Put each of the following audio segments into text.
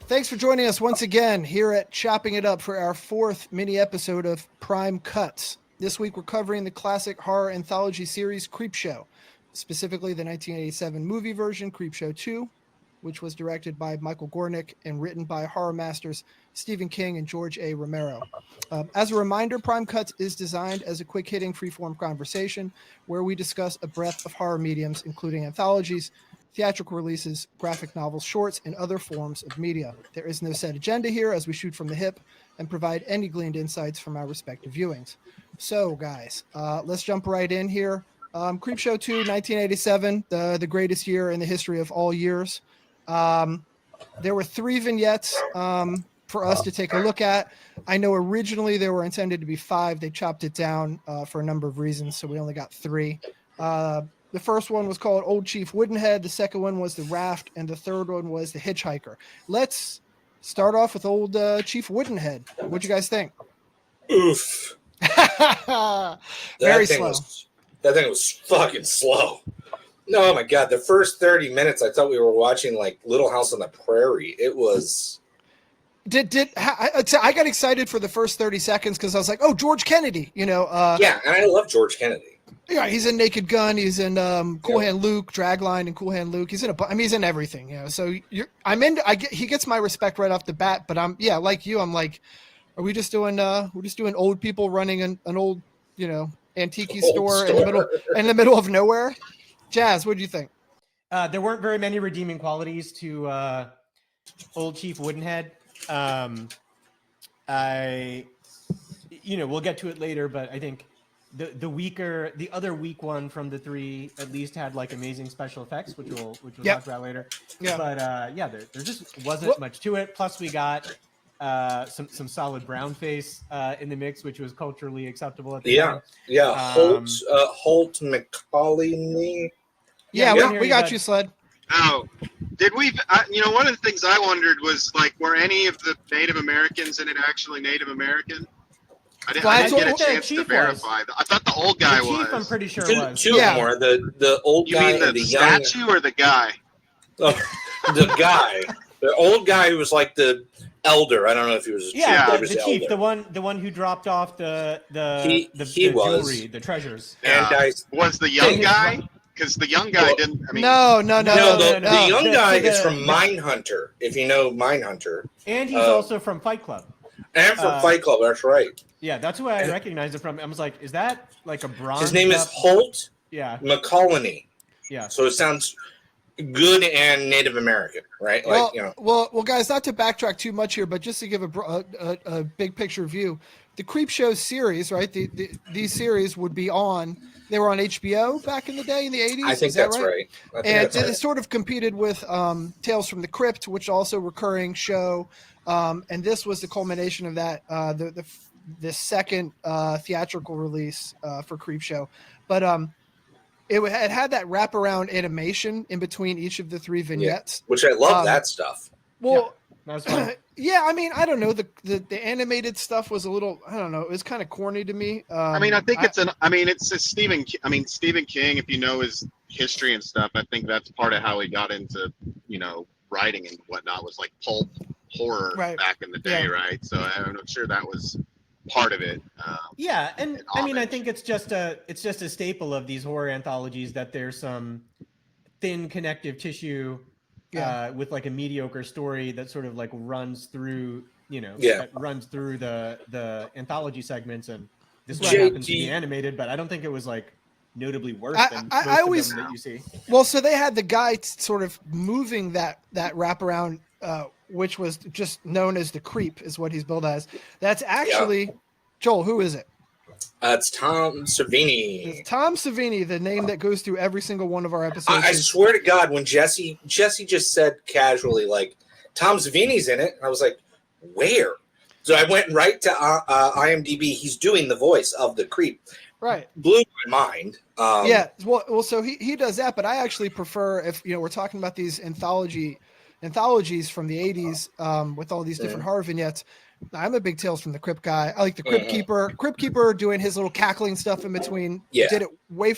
Thanks for joining us once again here at Chopping It Up for our fourth mini episode of Prime Cuts. This week we're covering the classic horror anthology series Creepshow, specifically the 1987 movie version Creepshow 2, which was directed by Michael Gornick and written by horror masters Stephen King and George A. Romero. As a reminder, Prime Cuts is designed as a quick-hitting freeform conversation where we discuss a breadth of horror mediums, including anthologies, theatrical releases, graphic novels, shorts, and other forms of media. There is no set agenda here as we shoot from the hip and provide any gleaned insights from our respective viewings. So, guys, let's jump right in here. Creepshow 2, 1987, the greatest year in the history of all years. There were 3 vignettes for us to take a look at. I know originally there were intended to be 5. They chopped it down for a number of reasons, so we only got 3. The first one was called Old Chief Woodenhead. The second one was The Raft. And the third one was The Hitchhiker. Let's start off with Old Chief Woodenhead. What'd you guys think? Oof. Very slow. That thing was fucking slow. No, oh my God. The first 30 minutes, I thought we were watching like Little House on the Prairie. It was... I got excited for the first 30 seconds because I was like, oh, George Kennedy, yeah, and I love George Kennedy. Yeah, he's in Naked Gun. He's in Cool Hand Luke, Dragline, and Cool Hand Luke. He's in he's in everything. So he gets my respect right off the bat. But like you. I'm like, are we just doing? We're just doing old people running an old, antique store in the middle of nowhere. Jazz, what do you think? There weren't very many redeeming qualities to Old Chief Woodenhead. We'll get to it later, but I think. The other weak one from the 3 at least had like amazing special effects, which we'll talk about later. Yeah. But there just wasn't much to it. Plus we got some solid brown face in the mix, which was culturally acceptable at the time. Yeah. Holt McCauley. Yeah, we got you, Sled. Oh, did we? One of the things I wondered was like, were any of the Native Americans in it actually Native American? I didn't get a chance to verify. I thought the old guy was. Chief, I'm pretty sure was. Two more. The old guy. You mean the statue or the guy? The guy. The old guy who was like the elder. I don't know if he was. The chief, the one who dropped off the jewelry, the treasures. And was the young guy? Because the young guy didn't. I mean, no. The young guy is from Mindhunter. If you know Mindhunter, and he's also from Fight Club. And from Fight Club, that's right. Yeah, that's who I recognized it from. I was like, is that like a bronze? His name is Holt McCauley. Yeah. So it sounds good and Native American, right? Well, guys, not to backtrack too much here, but just to give a big picture view, the Creepshow series, right? These series would be on. They were on HBO back in the day in the 80s. I think that's right. And it sort of competed with Tales from the Crypt, which also recurring show. And this was the culmination of that, the second theatrical release for Creepshow. But it had that wraparound animation in between each of the 3 vignettes. Yeah, which I love that stuff. Well, I mean, I don't know. The animated stuff was a little, I don't know. It was kind of corny to me. I think it's a Stephen King, if you know his history and stuff, I think that's part of how he got into, writing and whatnot, was like pulp horror back in the day, right? So I'm not sure that was part of it. And I mean, I think it's just a staple of these horror anthologies that there's some thin connective tissue with like a mediocre story that sort of like runs through, runs through the anthology segments. And this one happens to be animated, but I don't think it was like notably worse than most of them that you see. Well, so they had the guy sort of moving that wraparound, which was just known as the Creep, is what he's billed as. That's actually Joel. Who is it? It's Tom Savini. It's Tom Savini, the name that goes through every single one of our episodes. I swear to God, when Jesse just said casually, like, Tom Savini's in it, I was like, where? So I went right to IMDb. He's doing the voice of the Creep. Right. Blew my mind. Well, so he does that, but I actually prefer, if we're talking about these anthologies from the 80s with all these different horror vignettes. I'm a big Tales from the Crypt guy. I like the Crypt Keeper. Crypt Keeper doing his little cackling stuff in between did it way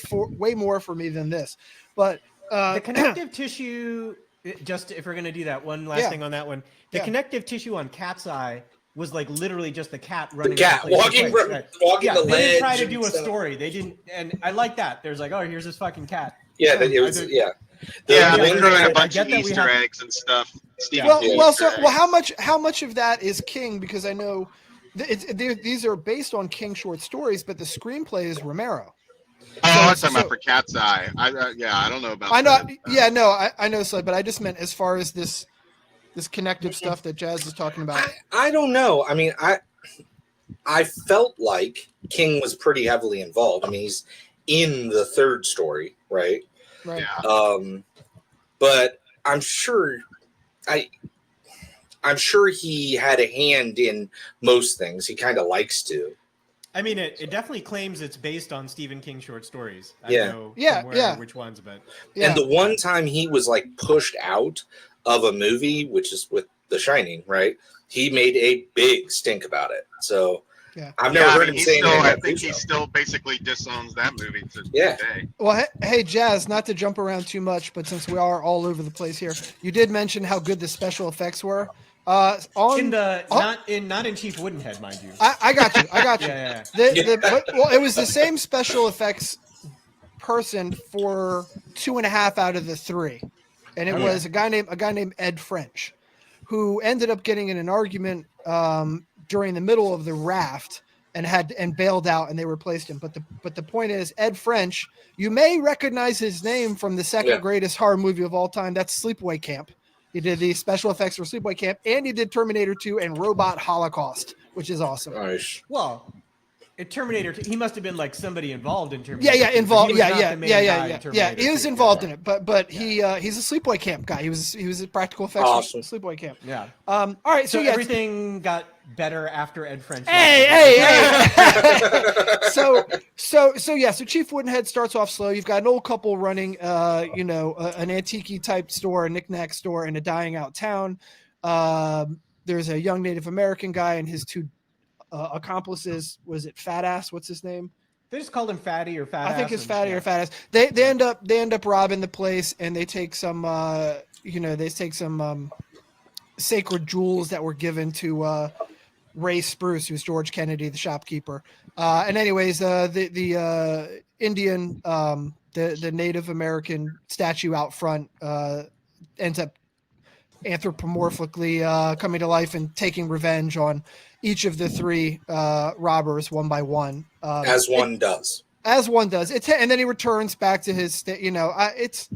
more for me than this. But the connective tissue Just if we're gonna do that, one last thing on that one. The connective tissue on Cat's Eye was like literally just the cat running. The cat walking the ledge. They didn't try to do a story. They didn't, and I like that. There's like, oh, here's this fucking cat. Yeah, it was. They threw in a bunch of Easter eggs and stuff. How much of that is King? Because I know these are based on King short stories, but the screenplay is Romero. I was talking about for Cat's Eye. I don't know about. I know. That. I know, but I just meant as far as this connective stuff that Jazz is talking about. I don't know. I mean, I felt like King was pretty heavily involved. I mean, he's in the third story, right? Right. Yeah. But I'm sure he had a hand in most things. He kind of likes to. I mean, it definitely claims it's based on Stephen King short stories. I know which ones, but and the one time he was like pushed out of a movie, which is with The Shining, right? He made a big stink about it. So I've never heard him say anything. I think he still basically disowns that movie today. Well, hey, Jazz, not to jump around too much, but since we are all over the place here, you did mention how good the special effects were. Not in Chief Woodenhead, mind you. I got you. Yeah. Well, it was the same special effects person for 2.5 out of the 3, and it was a guy named Ed French, who ended up getting in an argument during the middle of the raft and bailed out, and they replaced him. But the point is, Ed French, you may recognize his name from the second greatest horror movie of all time. That's Sleepaway Camp. He did the special effects for Sleepaway Camp, and he did Terminator 2 and Robot Holocaust, which is awesome. Nice. Well, in Terminator 2, he must have been like somebody involved in Terminator. Yeah, involved. Yeah. He was 2, involved in it, but he's a Sleepaway Camp guy. He was a practical effects for Sleepaway Camp. Yeah. All right. So everything got better after Ed French. Hey. So Chief Woodenhead starts off slow. You've got an old couple running, an antique type store, a knick-knack store in a dying out town. There's a young Native American guy and his 2 accomplices. Was it Fat Ass? What's his name? They just called him Fatty or Fat Ass. I think it's Fatty or Fat Ass. They end up robbing the place, and they take some sacred jewels that were given to Ray Spruce, who's George Kennedy, the shopkeeper. And anyways, the Indian, the Native American statue out front ends up anthropomorphically coming to life and taking revenge on each of the 3 robbers one by one. As one does. And then he returns back to his, it's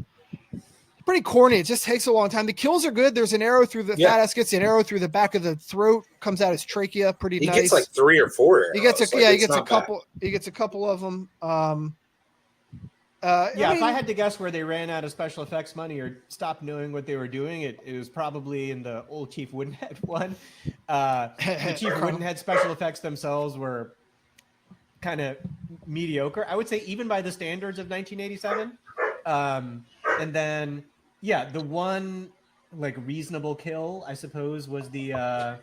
pretty corny. It just takes a long time. The kills are good. There's an arrow through the Fat Ass gets an arrow through the back of the throat, comes out his trachea. Pretty nice. He gets like 3 or 4 arrows. He gets a couple. Bad. He gets a couple of them. If I had to guess where they ran out of special effects money or stopped knowing what they were doing, it was probably in the old Chief Woodenhead one. The Chief Woodenhead special effects themselves were kind of mediocre, I would say, even by the standards of 1987. And then, the one like reasonable kill, I suppose, was the arrow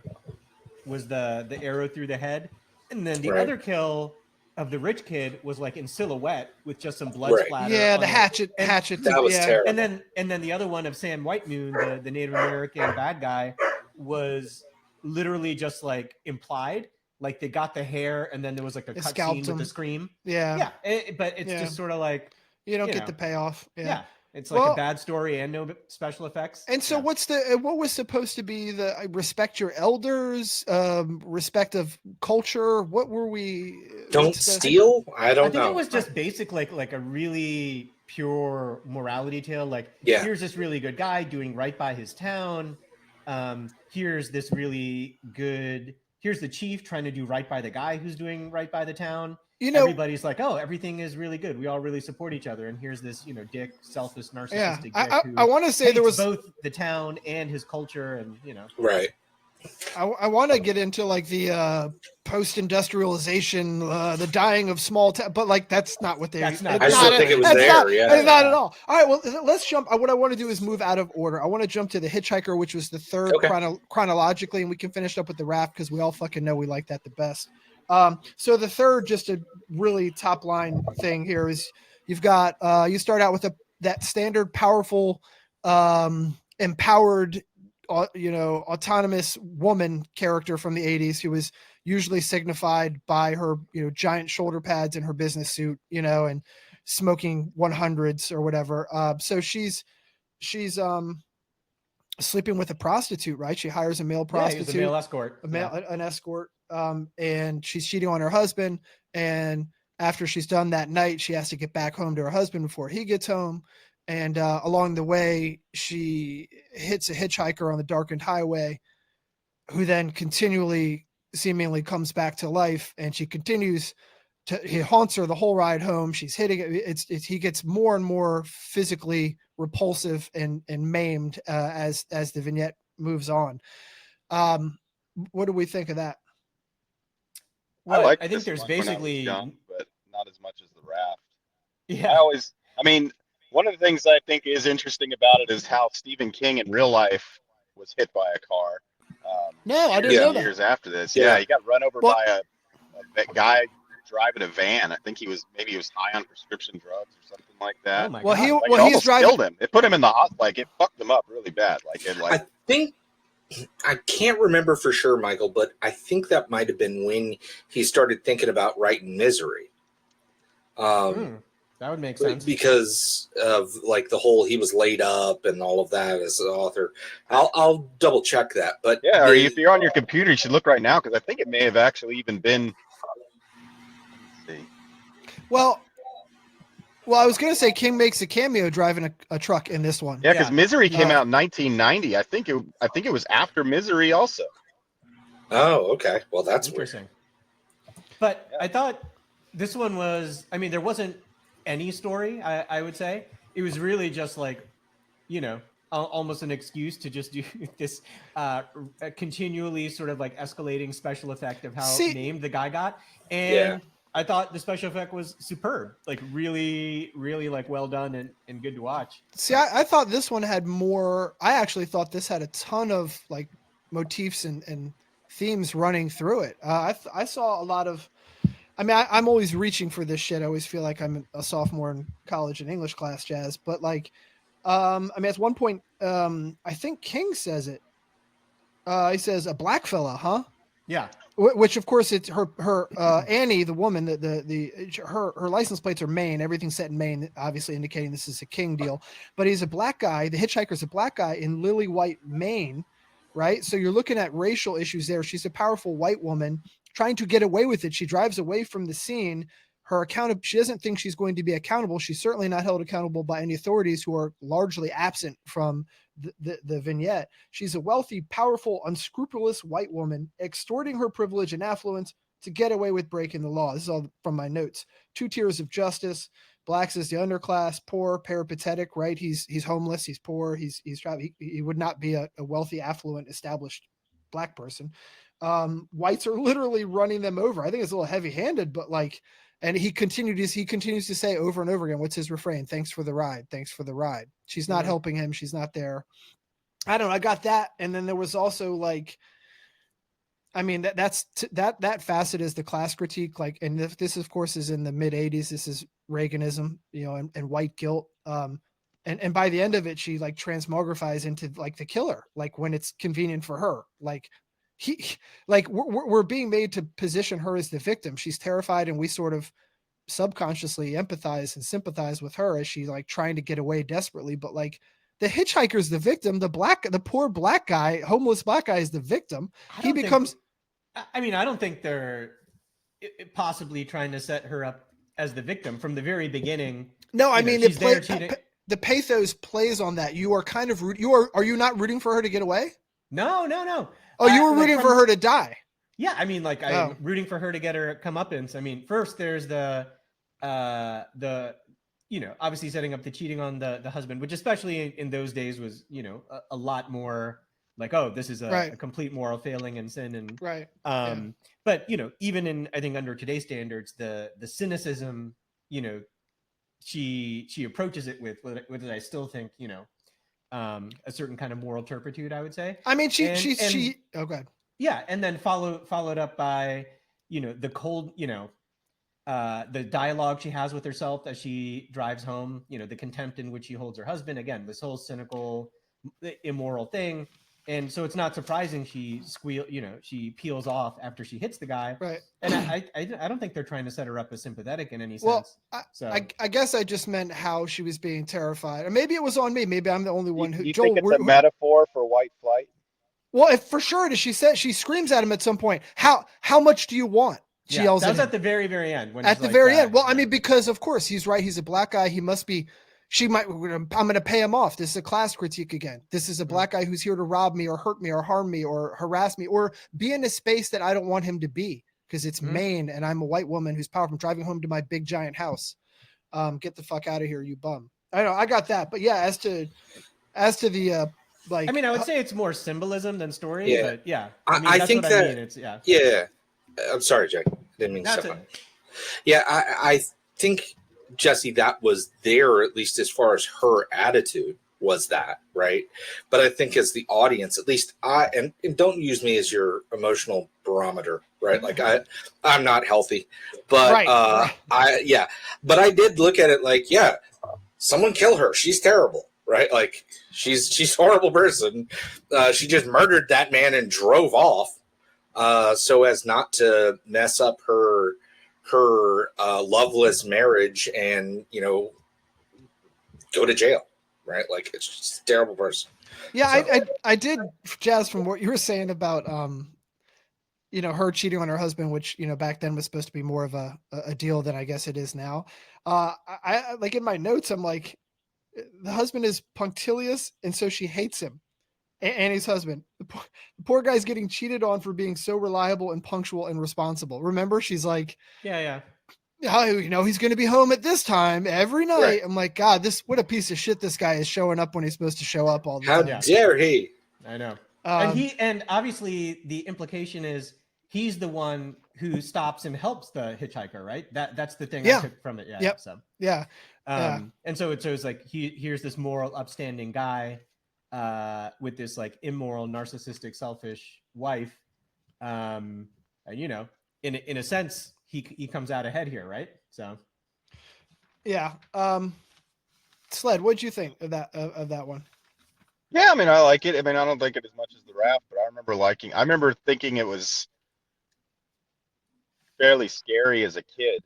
through the head, and then the other kill of the rich kid was like in silhouette with just some blood splatter. Yeah, the hatchet. That was terrible. And then the other one of Sam Whitemoon, the Native American bad guy, was literally just like implied. Like they got the hair, and then there was like a cut scene with the scream. Yeah. But it's just sort of like you don't get the payoff. Yeah. It's like a bad story and no special effects. And so what was supposed to be the respect your elders, respect of culture? What were we? Don't steal? I think it was just basic, like a really pure morality tale. Like, here's this really good guy doing right by his town. Here's this really good, here's the chief trying to do right by the guy who's doing right by the town. Everybody's like, oh, everything is really good. We all really support each other. And here's this, dick, selfish, narcissistic dick I want to say there was both the town and his culture, and Right. I want to get into like the post-industrialization, the dying of small town, but like that's not what they. I still think it was there. It's not at all. All right, well, let's jump. What I want to do is move out of order. I want to jump to the Hitchhiker, which was the third chronologically, and we can finish up with the Raft because we all fucking know we like that the best. So the third, just a really top line thing here is you've got you start out with that standard powerful empowered, autonomous woman character from the 80s who was usually signified by her, giant shoulder pads and her business suit, and smoking 100s or whatever. So she's sleeping with a prostitute, right? She hires a male prostitute, a male escort, an escort. And she's cheating on her husband. And after she's done that night, she has to get back home to her husband before he gets home. And along the way, she hits a hitchhiker on the darkened highway, who then continually, seemingly comes back to life. And she continues he haunts her the whole ride home. She's hitting it. He gets more and more physically repulsive and maimed as the vignette moves on. What do we think of that? Well, I think there's basically young, but not as much as the Raft. Yeah. One of the things I think is interesting about it is how Stephen King in real life was hit by a car. No, I didn't know that. Years after this. Yeah, he got run over by a guy driving a van. I think he was high on prescription drugs or something like that. Oh my God. It almost killed him. It put him in the hospital. It fucked him up really bad. I think, I can't remember for sure, Michael, but I think that might have been when he started thinking about writing Misery. That would make sense because of the whole he was laid up and all of that as an author. I'll double check that, but or if you're on your computer, you should look right now because I think it may have actually even been. Let's see. Well, I was going to say King makes a cameo driving a truck in this one. Yeah, because Misery came out in 1990. I think it was after Misery also. Oh, okay. Well, that's interesting. But I thought this one was. I mean, there wasn't any story. I would say it was really just almost an excuse to just do this continually sort of escalating special effect of how named the guy got. And I thought the special effect was superb, really, really well done and good to watch. See, I thought this one had more. I actually thought this had a ton of motifs and themes running through it. I saw a lot of. I mean, I'm always reaching for this shit. I always feel like I'm a sophomore in college in English class, Jazz. But at one point, I think King says it. He says, "A black fella, huh?" Yeah. Which of course it's her Annie, the woman, her license plates are Maine. Everything's set in Maine, obviously indicating this is a King deal. But he's a black guy. The hitchhiker's a black guy in lily white Maine, right? So you're looking at racial issues there. She's a powerful white woman trying to get away with it. She drives away from the scene. She doesn't think she's going to be accountable. She's certainly not held accountable by any authorities who are largely absent from the vignette. She's a wealthy, powerful, unscrupulous white woman extorting her privilege and affluence to get away with breaking the law. This is all from my notes. 2 tiers of justice. Blacks is the underclass, poor, peripatetic, right? He's homeless, he's poor, he would not be a wealthy, affluent, established black person. Whites are literally running them over. I think it's a little heavy-handed, but and he continues to say over and over again, what's his refrain? Thanks for the ride. Thanks for the ride. She's not helping him. She's not there. I don't know. I got that. And then there was also that facet is the class critique. And this of course is in the mid 80s. This is Reaganism, and white guilt. And by the end of it, she transmogrifies into the killer, when it's convenient for her. We're being made to position her as the victim. She's terrified, and we sort of subconsciously empathize and sympathize with her as she's trying to get away desperately. But the hitchhiker's the victim. The poor black guy, homeless black guy, is the victim. I don't think they're possibly trying to set her up as the victim from the very beginning. No, I mean the pathos plays on that. You are kind of are you not rooting for her to get away? No. Oh, you were rooting for her to die. Yeah, I mean, I'm rooting for her to get her comeuppance. I mean, first there's the obviously setting up the cheating on the husband, which especially in those days was a lot more this is a complete moral failing and sin and right. But even in I think under today's standards, the cynicism she approaches it with I still think a certain kind of moral turpitude, I would say. I mean, she oh god. Yeah, and then followed up by the cold the dialogue she has with herself as she drives home, the contempt in which she holds her husband. Again, this whole cynical immoral thing. And so it's not surprising she peels off after she hits the guy. Right. And I don't think they're trying to set her up as sympathetic in any Well, sense. I guess I just meant how she was being terrified. Or maybe it was on me. Maybe I'm the only one who. You Joel, think it's a metaphor for white flight? Well, for sure it is. She screams at him at some point. How much do you want? She yells that was at him. At the very, very end. When at the very end. Well, I mean, because of course he's right. He's a black guy. He must be. I'm going to pay him off. This is a class critique again. This is a black guy who's here to rob me or hurt me or harm me or harass me or be in a space that I don't want him to be because it's Maine and I'm a white woman who's powerful. I'm driving home to my big giant house. Get the fuck out of here, you bum. I know I got that, but yeah, as to the like, I mean, I would say it's more symbolism than story, but yeah, I think that. I mean. It's Yeah. I'm sorry, Jack. I didn't mean to. Yeah, I think. Jesse, that was there, at least as far as her attitude was that, right? But I think as the audience, at least and don't use me as your emotional barometer, right? Like I'm not healthy, but but I did look at it like, someone kill her. She's terrible, right? Like she's a horrible person. She just murdered that man and drove off so as not to mess up her loveless marriage and go to jail, right? Like it's just a terrible person. I did, Jazz, from what you were saying about her cheating on her husband, which back then was supposed to be more of a deal than I guess it is now. I like in my notes I'm like, the husband is punctilious and so she hates him and his husband. The poor guy's getting cheated on for being so reliable and punctual and responsible. Remember, she's like, he's going to be home at this time every night. Right. I'm like, God, what a piece of shit this guy is showing up when he's supposed to show up all the time. How dare he? I know. And obviously the implication is he's the one who stops and helps the hitchhiker, right? That's the thing I took from it. Yeah. Yep. So and so it's like here's this moral, upstanding guy with this like immoral, narcissistic, selfish wife. In a sense, he comes out ahead here, right? So, yeah. Sled, what'd you think of that one? Yeah, I mean, I like it. I mean, I don't like it as much as The Raft, but I remember thinking it was fairly scary as a kid.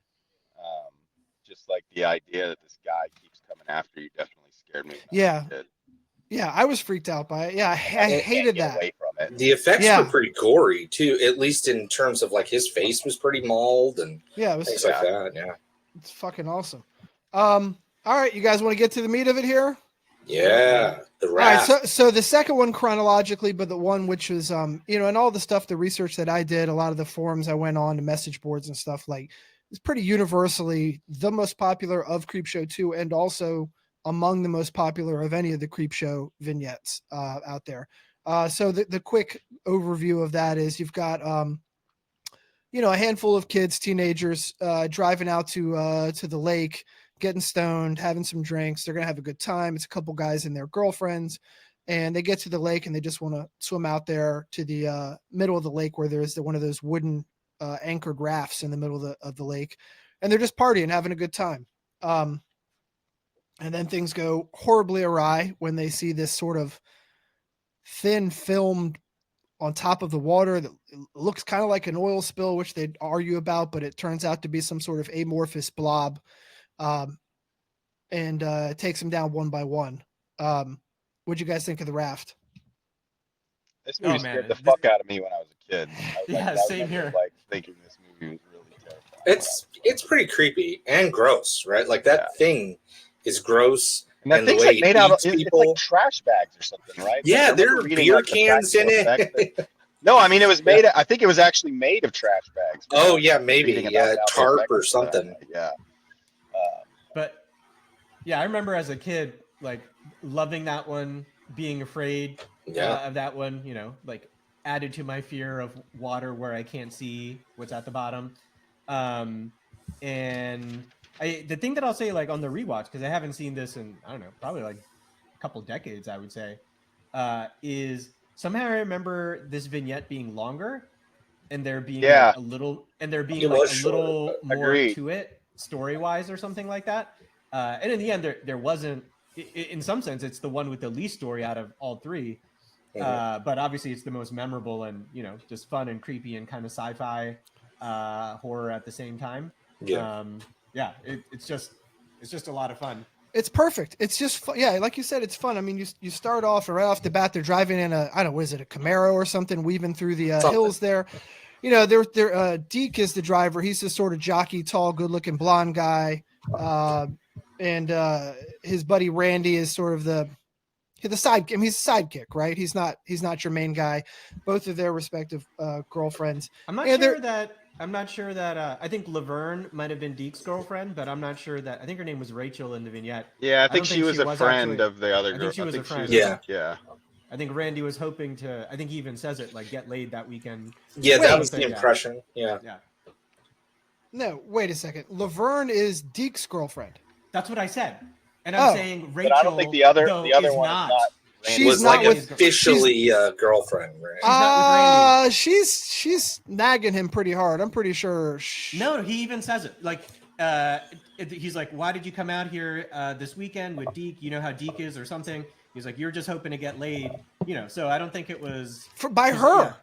Just like the idea that this guy keeps coming after you definitely scared me. Yeah, I was freaked out by it. Yeah, I hated that. Away from it. The effects were pretty gory too, at least in terms of like his face was pretty mauled and things like that. Yeah, it's fucking awesome. All right, you guys want to get to the meat of it here? Yeah, The Raft. All right, so the second one chronologically, but the one which was and all the stuff, the research that I did, a lot of the forums I went on, the message boards and stuff, like it's pretty universally the most popular of Creepshow 2 and also among the most popular of any of the Creepshow vignettes out there. So the quick overview of that is you've got a handful of kids, teenagers, driving out to the lake, getting stoned, having some drinks. They're gonna have a good time. It's a couple guys and their girlfriends, and they get to the lake and they just want to swim out there to the middle of the lake where there's one of those wooden anchored rafts in the middle of the lake, and they're just partying, having a good time. And then things go horribly awry when they see this sort of thin film on top of the water that looks kind of like an oil spill, which they'd argue about, but it turns out to be some sort of amorphous blob. And it takes them down one by one. What'd you guys think of The Raft? This movie scared the fuck out of me when I was a kid. Same here. Like thinking this movie was really terrifying. It's pretty creepy and gross, right? Like that thing is gross. And the thing's made out of it's like trash bags or something, right? Yeah, like, there are beer cans in it. No, I mean it was made. I think it was actually made of trash bags. Oh yeah, maybe tarp or something. But I remember as a kid like loving that one, being afraid of that one. Like added to my fear of water where I can't see what's at the bottom. And the thing that I'll say, like on the rewatch, because I haven't seen this in, I don't know, probably like a couple decades, I would say, is somehow I remember this vignette being longer, and there being a little more to it, story wise or something like that. And in the end, there wasn't in some sense, it's the one with the least story out of all three. But obviously it's the most memorable and, you know, just fun and creepy and kind of sci-fi horror at the same time. It's just a lot of fun. It's perfect. It's just fun. Yeah, like you said, it's fun. I mean, you start off and right off the bat, they're driving in a, I don't know, what is it, a Camaro or something, weaving through the hills there. You know, Deke is the driver. He's this sort of jockey, tall, good-looking blonde guy. And his buddy Randy is sort of the side. I mean, he's a sidekick, right? He's not your main guy. Both of their respective girlfriends. I'm not sure that I think Laverne might have been Deke's girlfriend, but I'm not sure that. I think her name was Rachel in the vignette. Yeah, I think she was a friend of the other girl. I think she was a friend. Yeah. I think Randy was hoping to. I think he even says it, like, get laid that weekend. Yeah, that was the impression. Yeah. No, wait a second. Laverne is Deke's girlfriend. That's what I said, and I'm saying Rachel. But I don't think the other one is not. She's not officially a girlfriend, right? She's nagging him pretty hard. I'm pretty sure. No, he even says it. Like, he's like, "Why did you come out here this weekend with Deke? You know how Deke is, or something." He's like, "You're just hoping to get laid, you know." So I don't think it was by her. Yeah.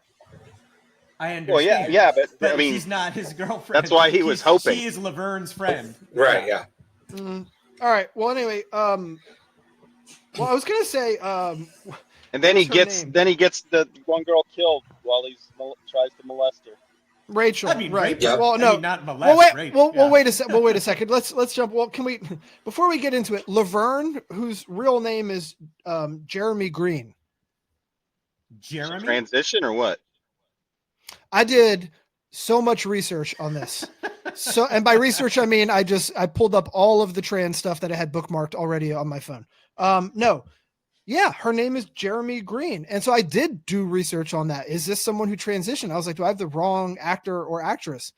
I understand. Well, but I mean, she's not his girlfriend. That's why he was hoping. She is Laverne's friend. Right. Yeah. All right. Well, anyway, well, I was gonna say, and then he gets the one girl killed while he tries to molest her. Rachel, I mean, right? Yeah. Well, no, not molest. Well, wait. Rape. Well, wait a second. Let's jump. Well, can we before we get into it? Laverne, whose real name is Jeremy Green. Jeremy transition or what? I did so much research on this. And by research, I mean, I pulled up all of the trans stuff that I had bookmarked already on my phone. Her name is Jeremy Green. And so I did do research on that. Is this someone who transitioned? I was like, do I have the wrong actor or actress?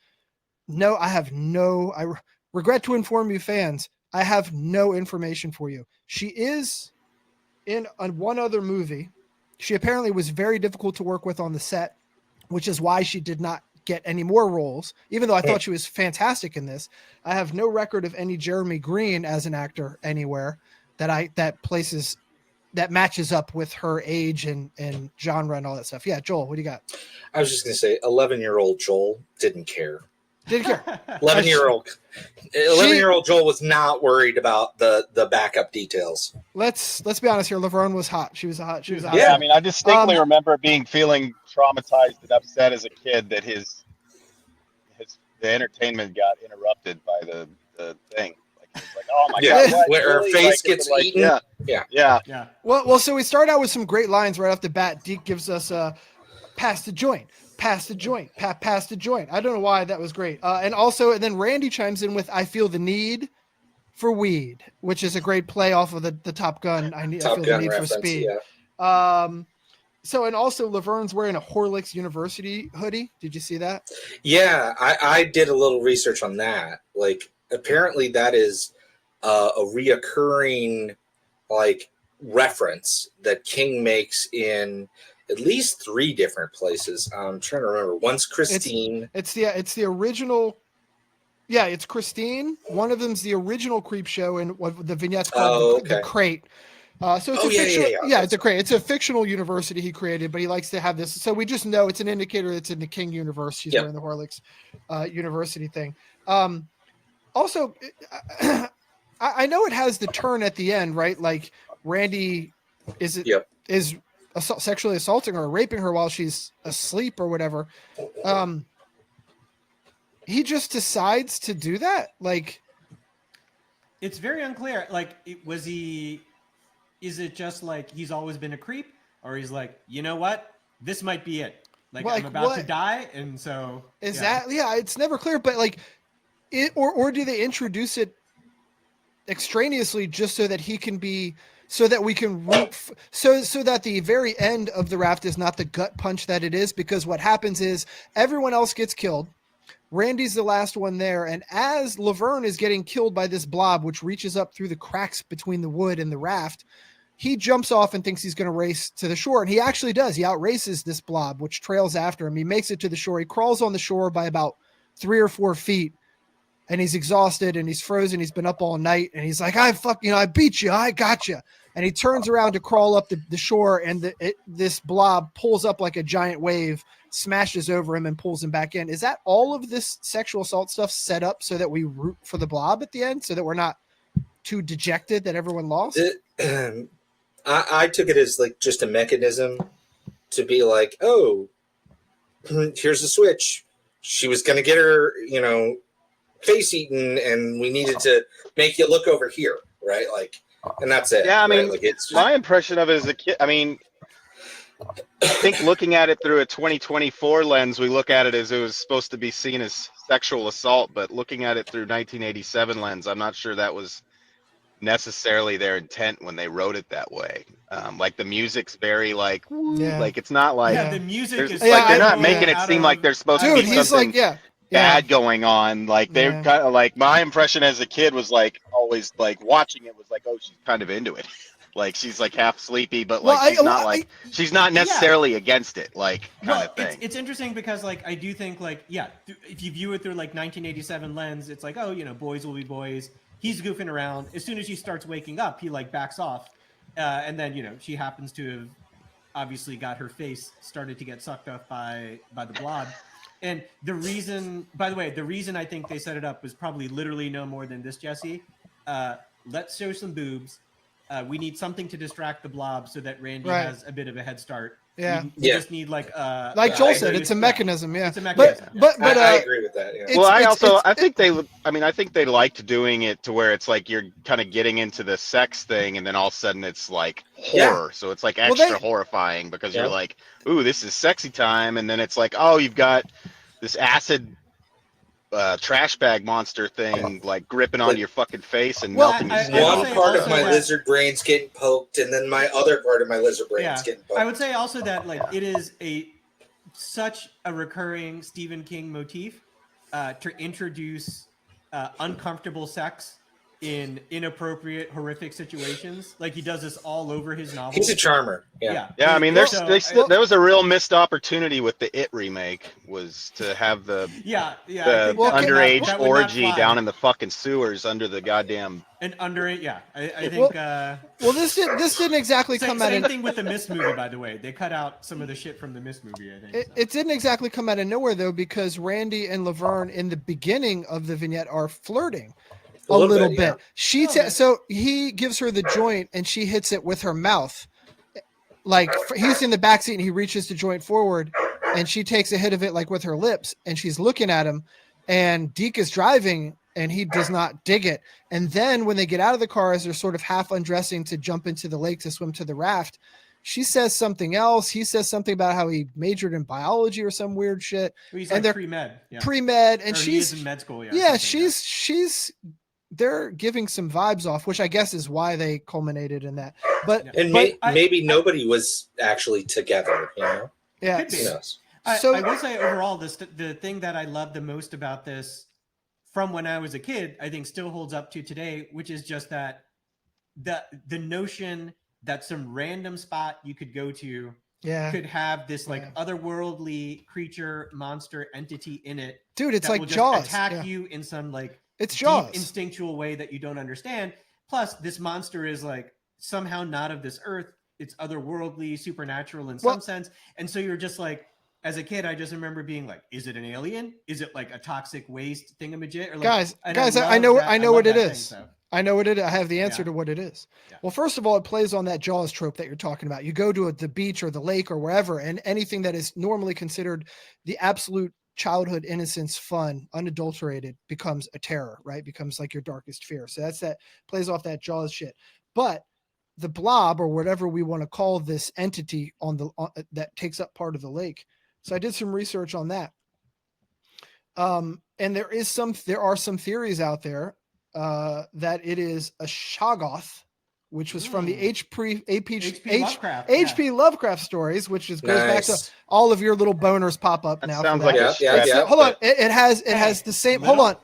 No, I have I regret to inform you fans, I have no information for you. She is in one other movie. She apparently was very difficult to work with on the set, which is why she did not get any more roles, even though I thought she was fantastic in this. I have no record of any Jeremy Green as an actor anywhere that matches up with her age and genre and all that stuff. Yeah, Joel, what do you got? I was just going to say 11-year-old Joel didn't care. Didn't care. 11-year-old Joel was not worried about the backup details. Let's be honest here. Laverne was hot. She was hot. Yeah, I mean, I distinctly remember feeling traumatized and upset as a kid that the entertainment got interrupted by the thing. Like, it was like, oh my god, what? Where her face gets eaten. Yeah. Well, so we start out with some great lines right off the bat. Deke gives us pass the joint. Pass the joint. Pass the joint. I don't know why that was great. And then Randy chimes in with "I feel the need for weed," which is a great play off of the Top Gun. I feel the need for speed. Yeah. And also Laverne's wearing a Horlicks University hoodie. Did you see that? Yeah, I did a little research on that. Like, apparently that is a reoccurring reference that King makes in at least 3 different places. I'm trying to remember. One's Christine. It's the original. Yeah, it's Christine. One of them's the original Creepshow, and what the vignette's called the Crate. So it's it's a Crate. It's a fictional university he created, but he likes to have this. So we just know it's an indicator it's in the King universe. She's wearing the Horlicks University thing. Also, I know it has the turn at the end, right? Like Randy is sexually assaulting her or raping her while she's asleep or whatever. He just decides to do that. Like, it's very unclear. Like, is it just like he's always been a creep, or he's like, you know what, this might be it. Like, I'm about to die. And so it's never clear, but like or do they introduce it extraneously just so that he can be, so that we can root, so that the very end of the raft is not the gut punch that it is, because what happens is everyone else gets killed. Randy's the last one there. And as Laverne is getting killed by this blob, which reaches up through the cracks between the wood and the raft, he jumps off and thinks he's going to race to the shore. And he actually does. He outraces this blob, which trails after him. He makes it to the shore. He crawls on the shore by about 3 or 4 feet. and he's exhausted and he's frozen. He's been up all night and he's like, I beat you. I got you. And he turns around to crawl up the shore, and this blob pulls up like a giant wave, smashes over him and pulls him back in. Is that all of this sexual assault stuff set up so that we root for the blob at the end, so that we're not too dejected that everyone lost? I took it as like just a mechanism to be like, oh, here's the switch. She was going to get her, face eaten, and we needed to make you look over here, right? Like, and that's it. Yeah, I mean, right? Like it's just, my impression of it as a kid, I mean, I think looking at it through a 2024 lens, we look at it as it was supposed to be seen as sexual assault, but looking at it through 1987 lens, I'm not sure that was necessarily their intent when they wrote it that way. Like the music's very like, like it's not like the music is like they're not making it seem like there's supposed to be something bad going on. Like they're kind of like, my impression as a kid was like always like watching it was like, oh, she's kind of into it. Like she's like half sleepy, but like she's not necessarily against it, like kind of thing. It's interesting because like I do think like if you view it through like 1987 lens, it's like, oh, boys will be boys. He's goofing around. As soon as she starts waking up, he like backs off, and then she happens to have obviously got her face started to get sucked up by the blob. And the reason, by the way, I think they set it up was probably literally no more than this, Jesse. Let's show some boobs. We need something to distract the blob so that Randy has a bit of a head start. Yeah, we just need like Joel said, it's a mechanism. Yeah, it's a mechanism. But I agree with that. Yeah. Well, I think they liked doing it to where it's like you're kind of getting into the sex thing, and then all of a sudden it's like horror. So it's like extra horrifying because you're like, ooh, this is sexy time, and then it's like, oh, you've got this acid trash bag monster thing like gripping onto your fucking face and melting your skin. One part of my lizard brain's getting poked, and then my other part of my lizard brain's getting poked. I would say also that like it is such a recurring Stephen King motif to introduce uncomfortable sex in inappropriate, horrific situations. Like he does this all over his novels. He's a charmer. Yeah. I mean, there was a real missed opportunity with the It remake, was to have the underage orgy down in the fucking sewers under the goddamn. And under it, I think. This didn't exactly come out. Same thing with the Mist movie, by the way. They cut out some of the shit from the Mist movie. I think it didn't exactly come out of nowhere though, because Randy and Laverne in the beginning of the vignette are flirting. A little bit. So he gives her the joint and she hits it with her mouth. Like he's in the backseat and he reaches the joint forward and she takes a hit of it like with her lips, and she's looking at him, and Deke is driving and he does not dig it. And then when they get out of the car, as they're sort of half undressing to jump into the lake to swim to the raft, she says something else. He says something about how he majored in biology or some weird shit. Well, he's like pre-med. Yeah. Pre-med. And she's in med school. She's they're giving some vibes off, which I guess is why they culminated in that. Maybe nobody was actually together, Yeah. I will say overall, the thing that I love the most about this from when I was a kid, I think still holds up to today, which is just that the notion that some random spot you could go to could have this like otherworldly creature, monster entity in it. Dude, it's that like will just Jaws. Attack you in some like it's deep Jaws. Instinctual way that you don't understand. Plus, this monster is like somehow not of this earth. It's otherworldly, supernatural in some sense. And so you're just like, as a kid, I just remember being like, is it an alien? Is it like a toxic waste thingamajig? Or like, guys, I know what it is. I know what it is. I have the answer to what it is. Yeah. Well, first of all, it plays on that Jaws trope that you're talking about. You go to the beach or the lake or wherever, and anything that is normally considered the absolute childhood innocence, fun, unadulterated, becomes a terror, right? Becomes like your darkest fear. So that plays off that Jaws shit. But the blob, or whatever we want to call this entity that takes up part of the lake. So I did some research on that. And there are some theories out there that it is a Shoggoth, which was from the H.P. Lovecraft stories, which goes back to all of your little boners pop up now. Sounds like hold on, it has the same. Hold on,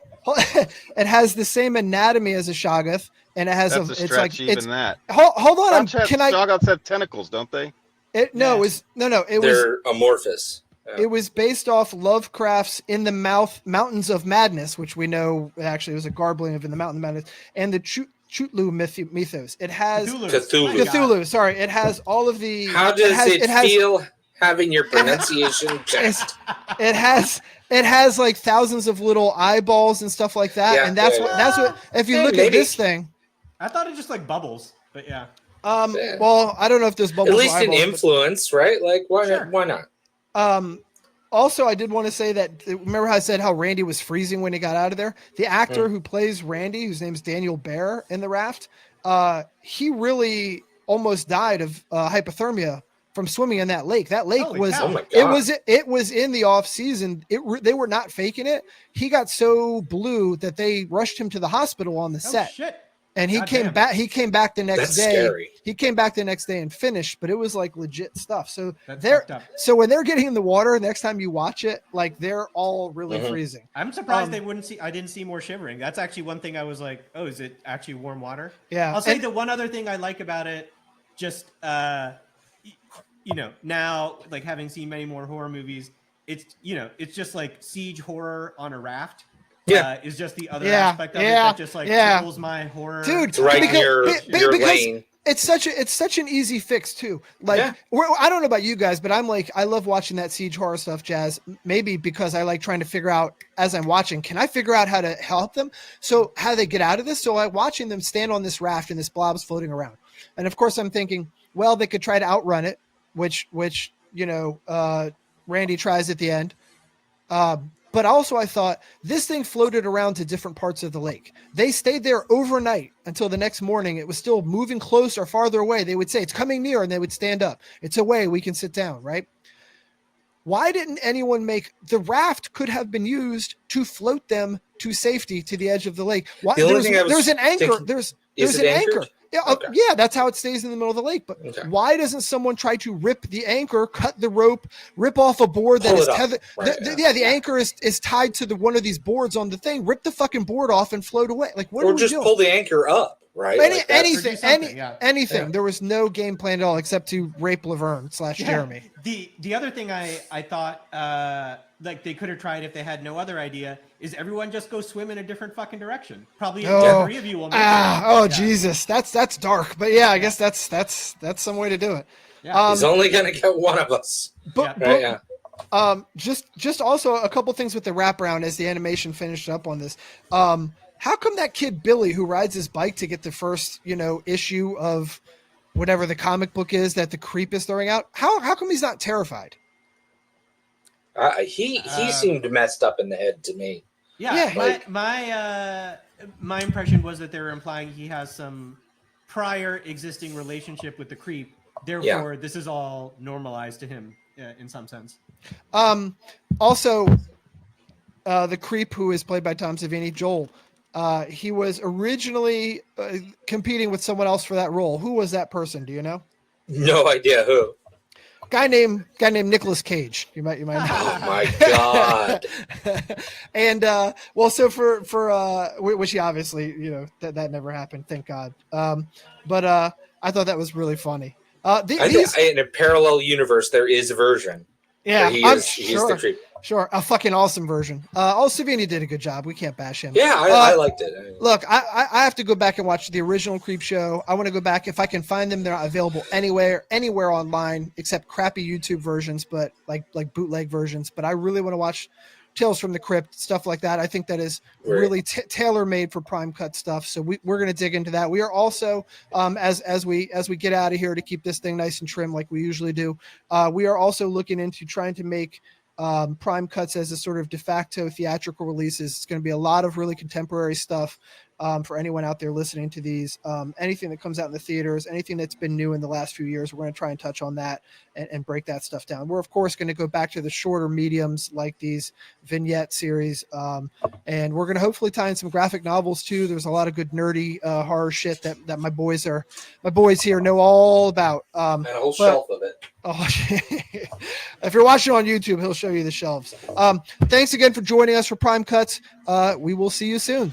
it has the same anatomy as a Shoggoth, and it has it's like that. Hold on, Shoggoths have tentacles, don't they? They're amorphous. It was based off Lovecraft's In the Mountains of Madness, which we know actually was a garbling of In the Mountain of Madness, and the Chutlu mythos. It has Cthulhu. Sorry, it has all of the. How does it feel having your pronunciation checked? It has like thousands of little eyeballs and stuff like that, and that's what. If you look at this thing, I thought it just like bubbles, but yeah. Well, I don't know if there's bubbles. At least an influence, right? Like why not? Also, I did want to say that, remember how I said how Randy was freezing when he got out of there? The actor who plays Randy, whose name is Daniel Bear in The Raft, he really almost died of hypothermia from swimming in that lake. That lake it was in the off season. They were not faking it. He got so blue that they rushed him to the hospital on the set. Shit. And he came back the next day. Scary. He came back the next day and finished, but it was like legit stuff. So so when they're getting in the water, next time you watch it, like they're all really freezing. I'm surprised I didn't see more shivering. That's actually one thing I was like, oh, is it actually warm water? Yeah. I'll say the one other thing I like about it, just now like having seen many more horror movies, it's just like siege horror on a raft. Is just the other aspect of it that just like tickles my horror. Dude, right because lane. It's such an easy fix too. Like I don't know about you guys, but I love watching that siege horror stuff, Jazz. Maybe because I like trying to figure out as I'm watching, can I figure out how to help them? So how do they get out of this? So I'm watching them stand on this raft and this blob's floating around. And of course I'm thinking, well, they could try to outrun it, which Randy tries at the end. But also I thought this thing floated around to different parts of the lake. They stayed there overnight until the next morning. It was still moving close or farther away. They would say it's coming near and they would stand up. It's away. We can sit down. Right. Why didn't anyone the raft could have been used to float them to safety to the edge of the lake? Why, there's an anchor. There's an anchor. Yeah, okay. Yeah, that's how it stays in the middle of the lake. But why doesn't someone try to rip the anchor, cut the rope, rip off a board that is tethered? The anchor is tied to one of these boards on the thing. Rip the fucking board off and float away. Like what? Or just pull the anchor up, right? Anything. There was no game plan at all except to rape Laverne / Jeremy. The other thing I thought like they could have tried if they had no other idea is everyone just go swim in a different fucking direction. Probably three of you will make it. Jesus, that's dark. But yeah, I guess that's some way to do it. Yeah. He's only gonna get one of us. Just also a couple things with the wraparound as the animation finished up on this. How come that kid Billy who rides his bike to get the first issue of whatever the comic book is that the creep is throwing out? How come he's not terrified? He seemed messed up in the head to me. Yeah, my impression was that they were implying he has some prior existing relationship with the creep. Therefore, this is all normalized to him in some sense. Also, the creep who is played by Tom Savini, Joel, he was originally competing with someone else for that role. Who was that person? Do you know? No idea who. Guy named Nicolas Cage. You might know. Oh my God. And so for which he obviously that never happened, thank God. But I thought that was really funny. In a parallel universe there is a version. Yeah, he's the creep. Sure, a fucking awesome version. Savini did a good job. We can't bash him. Yeah, I liked it. Look, I have to go back and watch the original Creepshow. I want to go back if I can find them. They're not available anywhere online except crappy YouTube versions, but like bootleg versions. But I really want to watch Tales from the Crypt, stuff like that. I think that is really tailor-made for Prime Cut stuff. So we're going to dig into that. We are also, as we get out of here to keep this thing nice and trim like we usually do, we are also looking into trying to make Prime Cuts as a sort of de facto theatrical releases. It's going to be a lot of really contemporary stuff for anyone out there listening to these. Anything that comes out in the theaters, anything that's been new in the last few years, we're going to try and touch on that and break that stuff down. We're, of course, going to go back to the shorter mediums like these vignette series. And we're going to hopefully tie in some graphic novels, too. There's a lot of good nerdy horror shit that my boys here know all about. And a whole shelf of it. Oh, if you're watching on YouTube, he'll show you the shelves. Thanks again for joining us for Prime Cuts. We will see you soon.